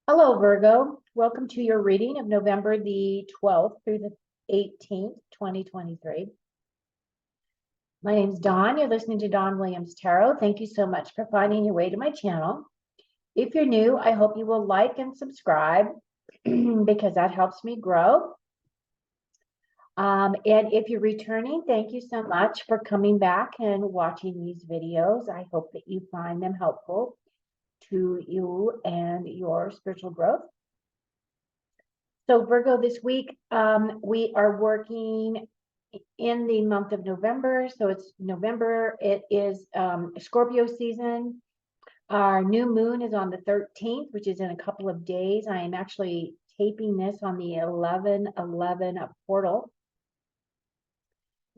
Hello, Virgo. Welcome to your reading of November the 12th through the 18th, 2023. My name is Dawn. You're listening to Dawn Williams Tarot. Thank you so much for finding your way to my channel. If you're new, I hope you will like and subscribe because that helps me grow. And if you're returning, thank you so much for coming back and watching these videos. I hope that you find them helpful to you and your spiritual growth. So Virgo, this week, we are working in the month of November. So it's November. It is Scorpio season. Our new moon is on the 13th, which is in a couple of days. I am actually taping this on the 11/11 portal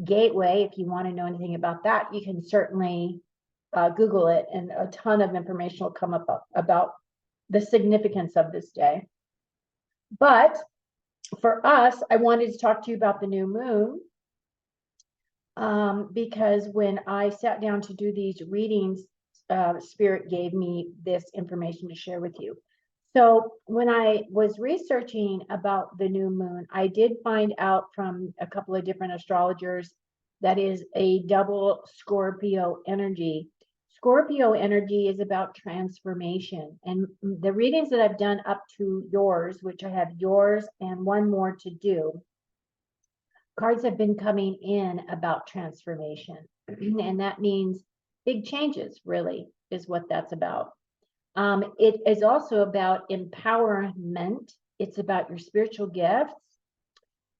gateway. If you want to know anything about that, you can certainly Google it, and a ton of information will come up about the significance of this day. But for us, I wanted to talk to you about the new moon because when I sat down to do these readings, Spirit gave me this information to share with you. So when I was researching about the new moon, I did find out from a couple of different astrologers that is a double Scorpio energy. Scorpio energy is about transformation. And the readings that I've done up to yours, which I have yours and one more to do, cards have been coming in about transformation. And that means big changes, really, is what that's about. It is also about empowerment. It's about your spiritual gifts.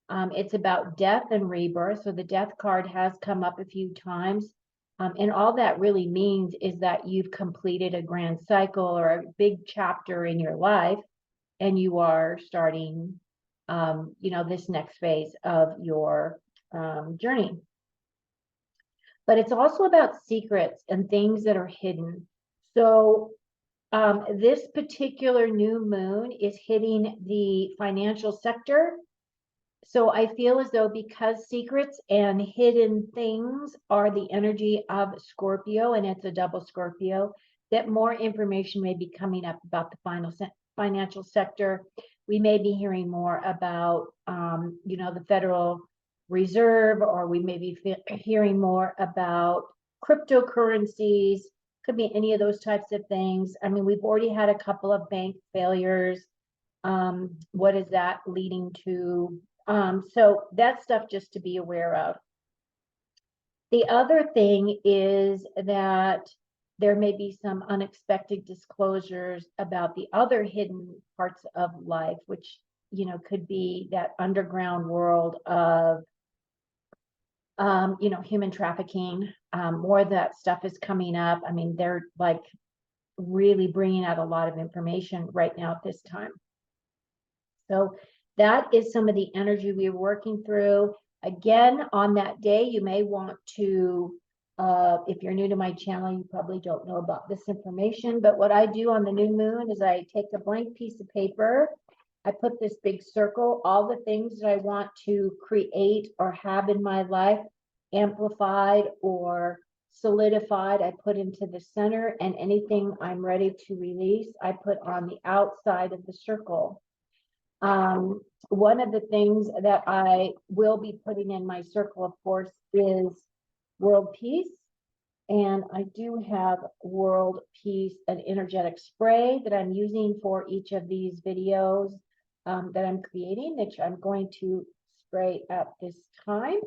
It's about death and rebirth. So the death card has come up a few times. And all that really means is that you've completed a grand cycle or a big chapter in your life, and you are starting, this next phase of your journey. But it's also about secrets and things that are hidden. So this particular new moon is hitting the financial sector. So I feel as though because secrets and hidden things are the energy of Scorpio, and it's a double Scorpio, that more information may be coming up about the financial sector. We may be hearing more about, the Federal Reserve, or we may be hearing more about cryptocurrencies. Could be any of those types of things. I mean, we've already had a couple of bank failures. What is that leading to? So that's stuff just to be aware of. The other thing is that there may be some unexpected disclosures about the other hidden parts of life, which, could be that underground world of, human trafficking. More of that stuff is coming up. I mean, they're like really bringing out a lot of information right now at this time. So that is some of the energy we're working through. Again, on that day, you may want to, if you're new to my channel, you probably don't know about this information, but what I do on the new moon is I take a blank piece of paper, I put this big circle, all the things that I want to create or have in my life, amplified or solidified, I put into the center, and anything I'm ready to release, I put on the outside of the circle. One of the things that I will be putting in my circle, of course, is world peace. And I do have world peace, an energetic spray that I'm using for each of these videos that I'm creating, which I'm going to spray at this time.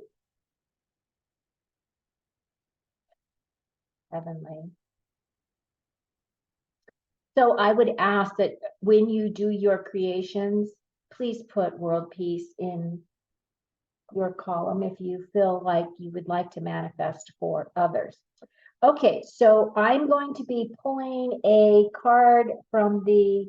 Heavenly. So I would ask that when you do your creations, please put world peace in your column if you feel like you would like to manifest for others. Okay, so I'm going to be pulling a card from the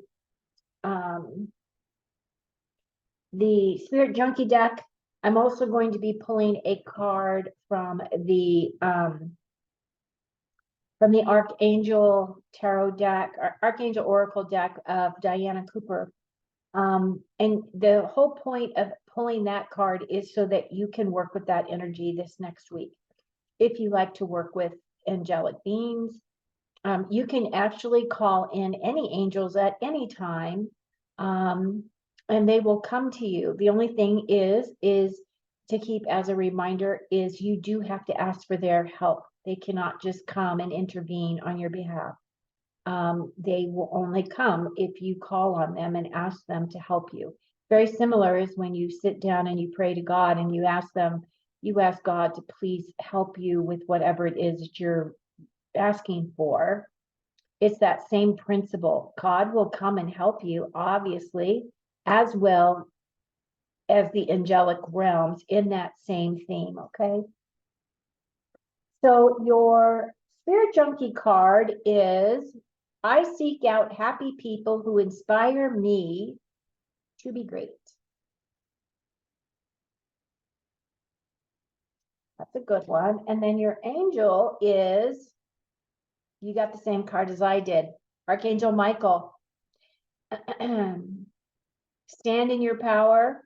Spirit Junkie deck. I'm also going to be pulling a card from the Archangel Tarot deck, or Archangel Oracle deck of Diana Cooper. And the whole point of pulling that card is so that you can work with that energy this next week. If you like to work with angelic beings, you can actually call in any angels at any time And they will come to you. The only thing is to keep as a reminder is you do have to ask for their help. They cannot just come and intervene on your behalf. They will only come if you call on them and ask them to help you. Very similar is when you sit down and you pray to God and you ask God to please help you with whatever it is that you're asking for. It's that same principle. God will come and help you, obviously, as well as the angelic realms in that same theme, okay? So your Spirit Junkie card is, I seek out happy people who inspire me to be great. That's a good one. And then your angel is, you got the same card as I did, Archangel Michael. Stand in your power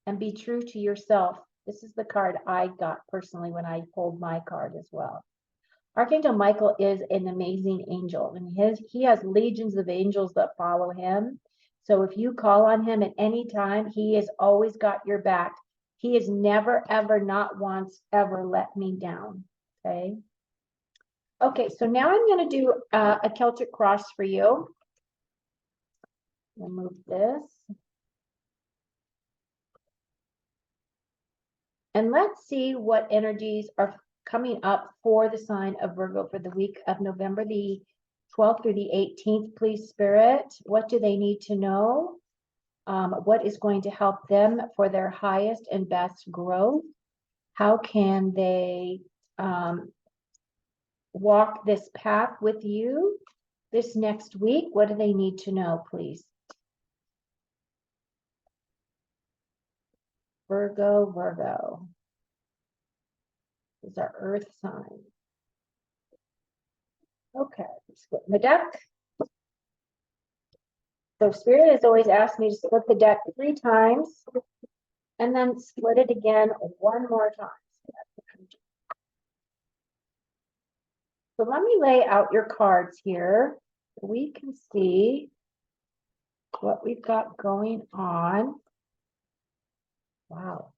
and be true to yourself. This is the card I got personally when I pulled my card as well. Archangel Michael is an amazing angel, and he has legions of angels that follow him. So if you call on him at any time, he has always got your back. He has never, ever, not once, ever let me down. Okay. Okay, so now I'm going to do a Celtic cross for you. Remove this. And let's see what energies are coming up for the sign of Virgo for the week of November the 12th through the 18th. Please, Spirit, what do they need to know? What is going to help them for their highest and best growth? How can they walk this path with you this next week? What do they need to know, please? Virgo. Is our earth sign. Okay, split the deck. So Spirit has always asked me to split the deck 3 times and then split it again 1 more time. So let me lay out your cards here so we can see what we've got going on. Wow.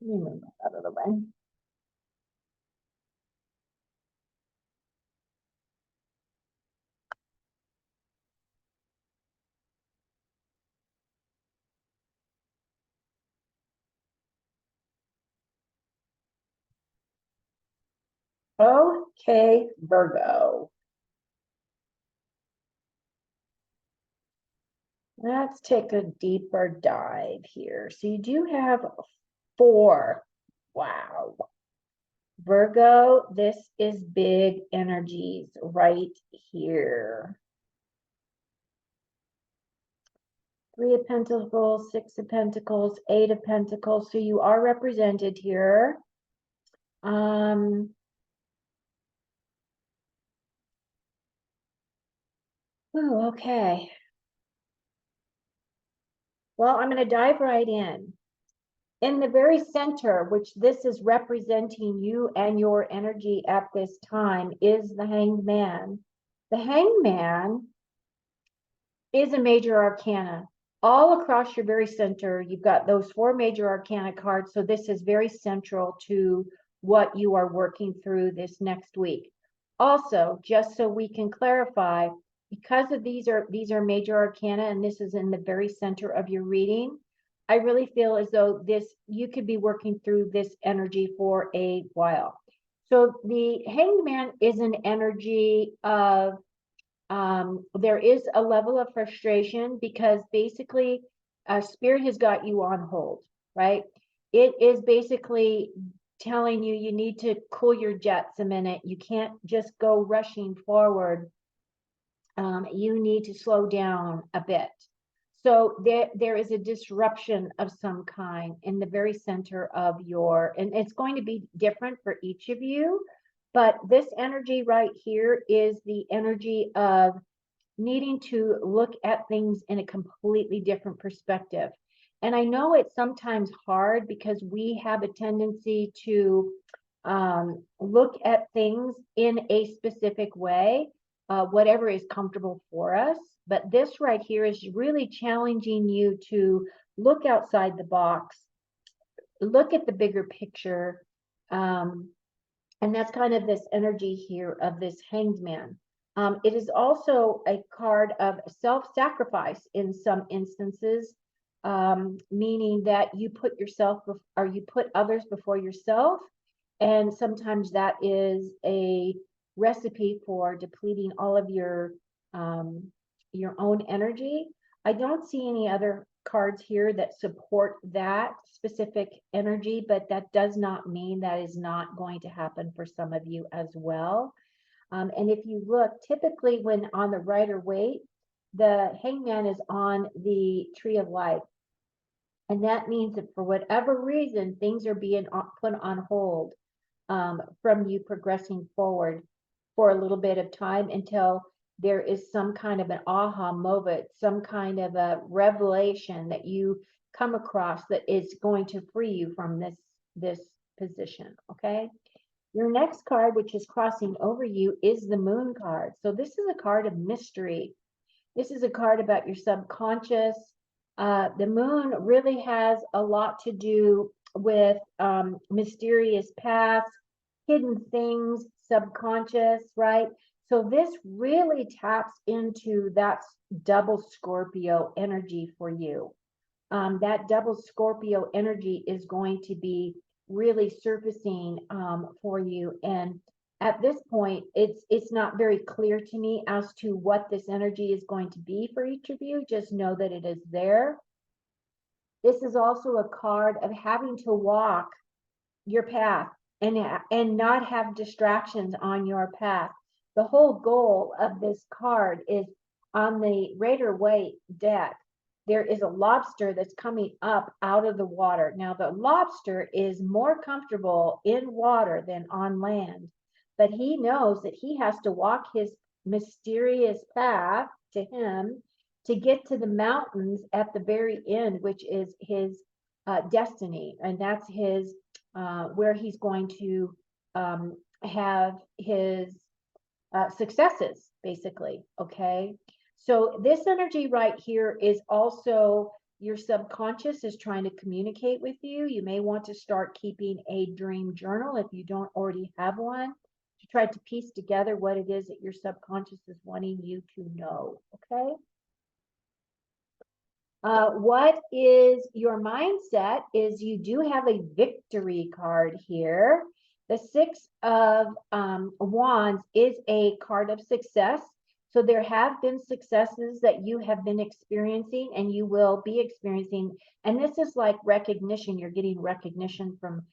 Let me move that out of the way. Okay, Virgo. Let's take a deeper dive here. So you do have 4. Wow. Virgo, this is big energies right here. 3 of Pentacles, 6 of Pentacles, 8 of Pentacles. So you are represented here. Oh, okay. Well, I'm going to dive right in. In the very center, which this is representing you and your energy at this time, is the Hanged Man. The Hanged Man is a major arcana. All across your very center, you've got those 4 major arcana cards. So this is very central to what you are working through this next week. Also, just so we can clarify, because of these are major arcana and this is in the very center of your reading, I really feel as though you could be working through this energy for a while. So the Hanged Man is an energy of there is a level of frustration because basically Spirit has got you on hold, right? It is basically telling you need to cool your jets a minute. You can't just go rushing forward. You need to slow down a bit. So there is a disruption of some kind in the very center of and it's going to be different for each of you, but this energy right here is the energy of needing to look at things in a completely different perspective. And I know it's sometimes hard because we have a tendency to look at things in a specific way, whatever is comfortable for us. But this right here is really challenging you to look outside the box, look at the bigger picture. And that's kind of this energy here of this Hanged Man. It is also a card of self-sacrifice in some instances, meaning that you put yourself or you put others before yourself. And sometimes that is a recipe for depleting all of your own energy. I don't see any other cards here that support that specific energy, but that does not mean that is not going to happen for some of you as well. And if you look, typically when on the Rider-Waite, the Hangman is on the Tree of Life. And that means that for whatever reason, things are being put on hold from you progressing forward for a little bit of time until there is some kind of an aha moment, some kind of a revelation that you come across that is going to free you from this position. Okay. Your next card, which is crossing over you, is the Moon card. So this is a card of mystery. This is a card about your subconscious. The Moon really has a lot to do with mysterious paths, hidden things, subconscious, right? So this really taps into that double Scorpio energy for you. That double Scorpio energy is going to be really surfacing for you. And at this point, it's not very clear to me as to what this energy is going to be for each of you. Just know that it is there. This is also a card of having to walk your path and not have distractions on your path. The whole goal of this card is on the Rider-Waite deck. There is a lobster that's coming up out of the water. Now, the lobster is more comfortable in water than on land, but he knows that he has to walk his mysterious path to him to get to the mountains at the very end, which is his destiny, and that's his where he's going to have his successes, basically. Okay. So this energy right here is also your subconscious is trying to communicate with you. You may want to start keeping a dream journal if you don't already have one, to try to piece together what it is that your subconscious is wanting you to know. Okay. What is your mindset is you do have a victory card here. The Six of Wands is a card of success. So there have been successes that you have been experiencing and you will be experiencing. And this is like recognition. You're getting recognition from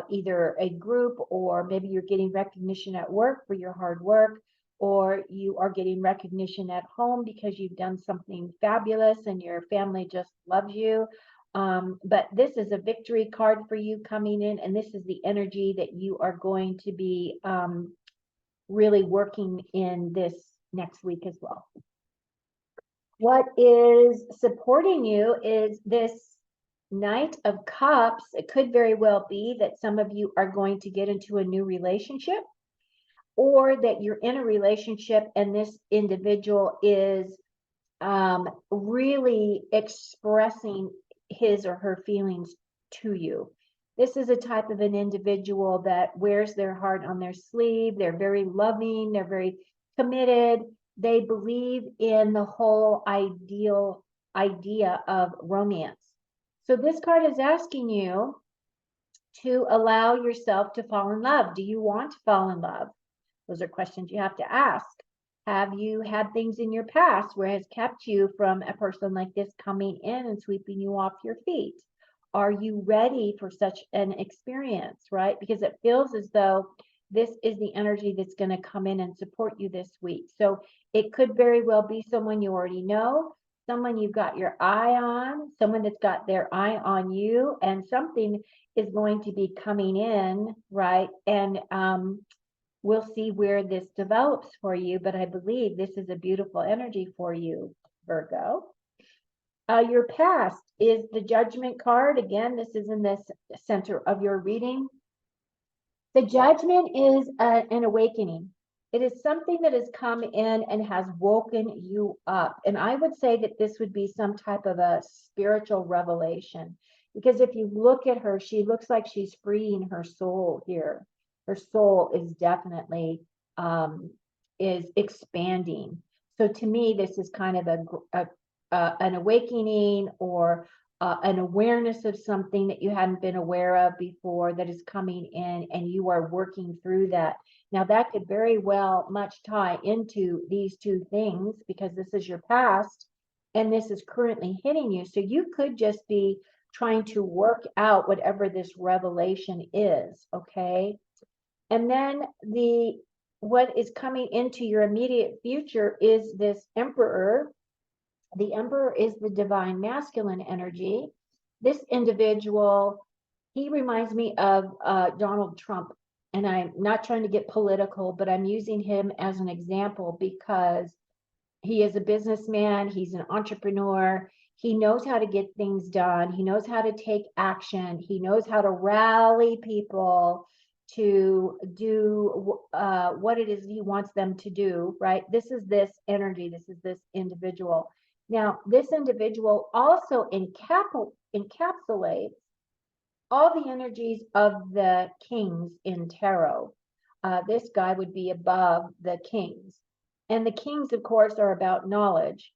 either a group, or maybe you're getting recognition at work for your hard work, or you are getting recognition at home because you've done something fabulous and your family just loves you. But this is a victory card for you coming in, and this is the energy that you are going to be really working in this next week as well. What is supporting you is this Knight of Cups. It could very well be that some of you are going to get into a new relationship, or that you're in a relationship and this individual is really expressing his or her feelings to you. This is a type of an individual that wears their heart on their sleeve. They're very loving. They're very committed. They believe in the whole idea of romance. So this card is asking you to allow yourself to fall in love. Do you want to fall in love? Those are questions you have to ask. Have you had things in your past where it has kept you from a person like this coming in and sweeping you off your feet? Are you ready for such an experience, right? Because it feels as though this is the energy that's going to come in and support you this week. So it could very well be someone you already know, someone you've got your eye on, someone that's got their eye on you, and something is going to be coming in, right? And we'll see where this develops for you, but I believe this is a beautiful energy for you, Virgo. Your past is the Judgment card. Again, this is in the center of your reading. The judgment is an awakening. It is something that has come in and has woken you up. And I would say that this would be some type of a spiritual revelation. Because if you look at her, she looks like she's freeing her soul here. Her soul is definitely is expanding. So to me, this is kind of an awakening or an awareness of something that you hadn't been aware of before that is coming in, and you are working through that. Now, that could very well much tie into these two things because this is your past and this is currently hitting you. So you could just be trying to work out whatever this revelation is, okay? And then what is coming into your immediate future is this Emperor. The Emperor is the divine masculine energy. This individual, he reminds me of Donald Trump. And I'm not trying to get political, but I'm using him as an example because he is a businessman, he's an entrepreneur, he knows how to get things done, he knows how to take action, he knows how to rally people to do what it is he wants them to do, right? This is this energy, this is this individual. Now, this individual also encapsulates all the energies of the kings in tarot. This guy would be above the kings. And the kings, of course, are about knowledge.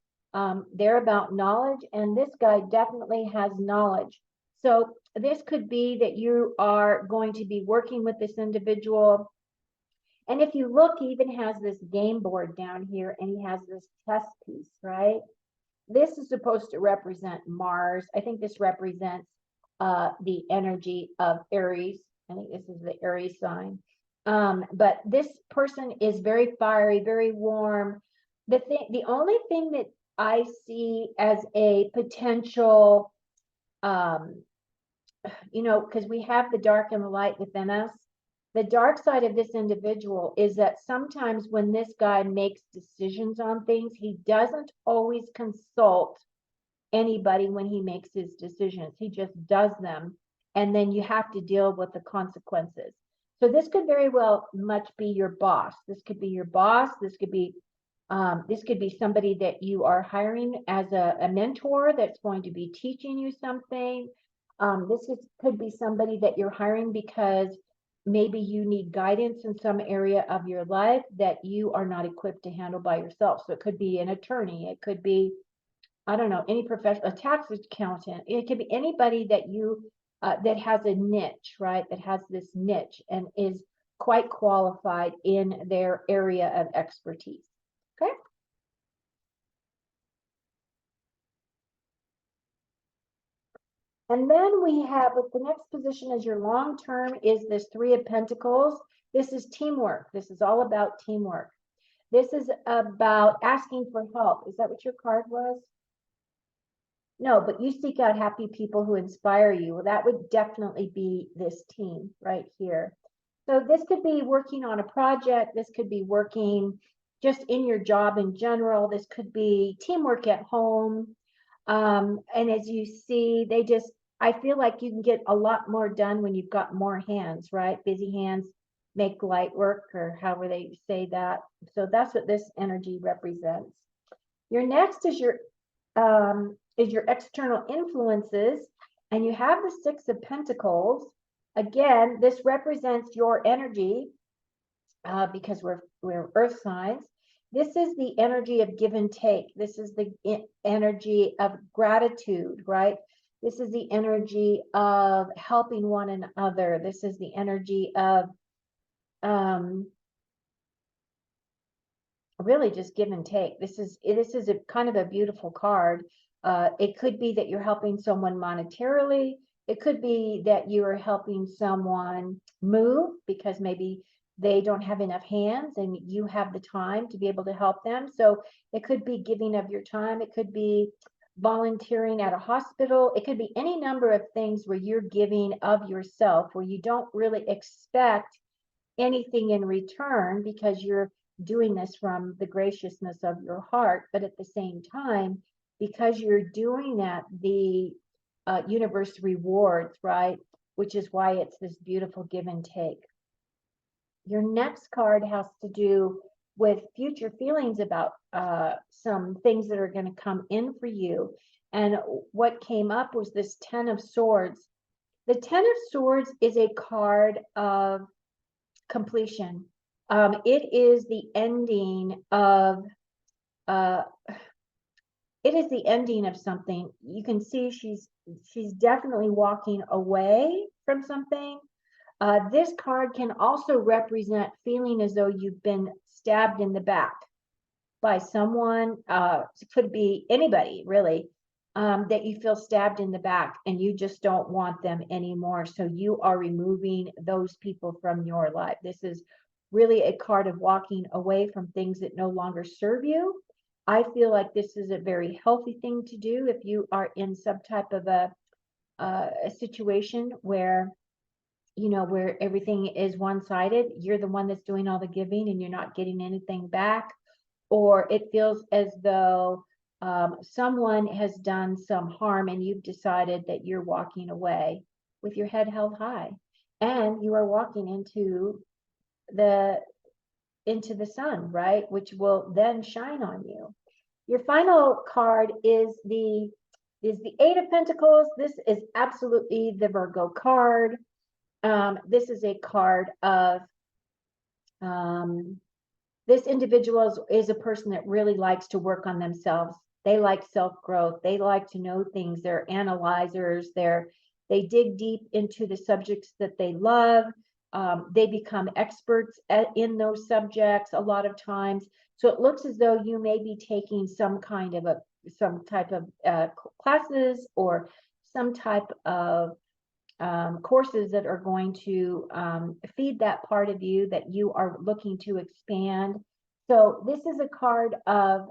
They're about knowledge, and this guy definitely has knowledge. So this could be that you are going to be working with this individual. And if you look, he even has this game board down here, and he has this chess piece, right? This is supposed to represent Mars. I think this represents the energy of Aries. I think this is the Aries sign. But this person is very fiery, very warm. The only thing that I see as a potential, because we have the dark and the light within us. The dark side of this individual is that sometimes when this guy makes decisions on things, he doesn't always consult anybody when he makes his decisions. He just does them, and then you have to deal with the consequences. So this could very well much be your boss. This could be your boss. This could be somebody that you are hiring as a mentor that's going to be teaching you something. Could be somebody that you're hiring because maybe you need guidance in some area of your life that you are not equipped to handle by yourself. So it could be an attorney. It could be, I don't know, any professional, a tax accountant. It could be anybody that that has a niche, right? That has this niche and is quite qualified in their area of expertise. Okay. And then we have, with the next position as your long term is this Three of Pentacles. This is teamwork. This is all about teamwork. This is about asking for help. Is that what your card was? No, but you seek out happy people who inspire you. Well, that would definitely be this team right here. So this could be working on a project. This could be working just in your job in general. This could be teamwork at home. And as you see, I feel like you can get a lot more done when you've got more hands, right? Busy hands make light work, or however they say that. So that's what this energy represents. Your next is your external influences, and you have the Six of Pentacles. Again, this represents your energy because we're earth signs. This is the energy of give and take. This is the energy of gratitude, right? This is the energy of helping one another. This is the energy of really just give and take. This is a kind of a beautiful card. It could be that you're helping someone monetarily. It could be that you are helping someone move because maybe they don't have enough hands and you have the time to be able to help them. So it could be giving of your time. It could be volunteering at a hospital. It could be any number of things where you're giving of yourself, where you don't really expect anything in return because you're doing this from the graciousness of your heart. But at the same time, because you're doing that, the universe rewards, right? Which is why it's this beautiful give and take. Your next card has to do with future feelings about some things that are going to come in for you. And what came up was this Ten of Swords. The Ten of Swords is a card of completion. It is the ending of it is the ending of something. You can see she's definitely walking away from something. This card can also represent feeling as though you've been stabbed in the back by someone. It could be anybody really, that you feel stabbed in the back and you just don't want them anymore. So you are removing those people from your life. This is really a card of walking away from things that no longer serve you. I feel like this is a very healthy thing to do if you are in some type of a situation where, you know, where everything is one-sided. You're the one that's doing all the giving and you're not getting anything back, or it feels as though someone has done some harm and you've decided that you're walking away with your head held high, and you are walking into the sun, right? Which will then shine on you. Your final card is the Eight of Pentacles. This is absolutely the Virgo card. This is a card of this individual is a person that really likes to work on themselves. They like self-growth. They like to know things. They're analyzers. They dig deep into the subjects that they love. They become experts in those subjects a lot of times. So it looks as though you may be taking some type of classes or some type of courses that are going to feed that part of you that you are looking to expand. So this is a card of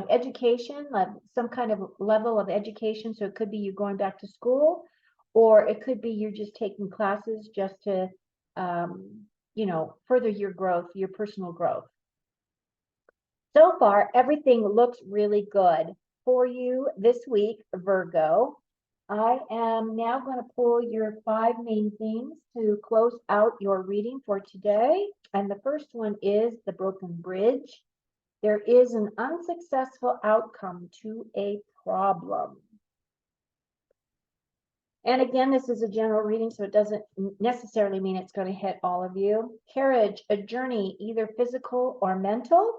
education, like some kind of level of education. So it could be you going back to school, or it could be you're just taking classes just to, you know, further your growth, your personal growth. So far, everything looks really good for you this week, Virgo. I am now going to pull your 5 main themes to close out your reading for today. And the first one is the broken bridge. There is an unsuccessful outcome to a problem. And again, this is a general reading, so it doesn't necessarily mean it's going to hit all of you. Carriage, a journey, either physical or mental.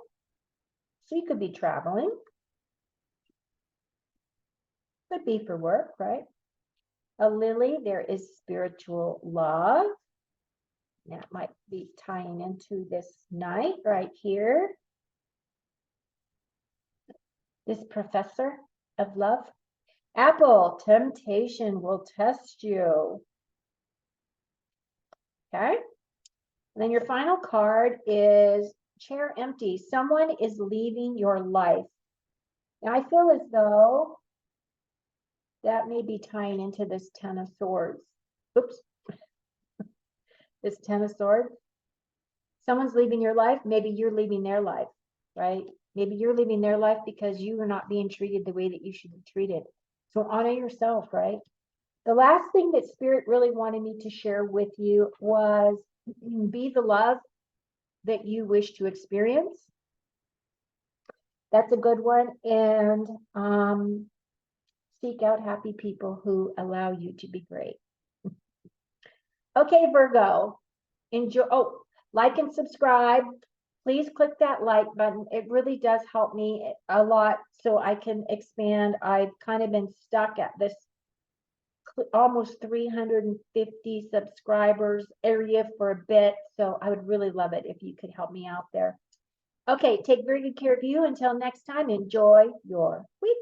So you could be traveling. Could be for work, right? A lily, there is spiritual love. That might be tying into this night right here. This professor of love. Apple, temptation will test you. Okay. And then your final card is chair empty. Someone is leaving your life. Now I feel as though that may be tying into this Ten of Swords. Oops. This Ten of Swords. Someone's leaving your life. Maybe you're leaving their life, right? Maybe you're leaving their life because you are not being treated the way that you should be treated. So honor yourself, right? The last thing that Spirit really wanted me to share with you was be the love that you wish to experience. That's a good one. And seek out happy people who allow you to be great. Okay, Virgo, enjoy. Oh, like and subscribe. Please click that like button. It really does help me a lot so I can expand. I've kind of been stuck at this almost 350 subscribers area for a bit. So I would really love it if you could help me out there. Okay, take very good care of you. Until next time, enjoy your week.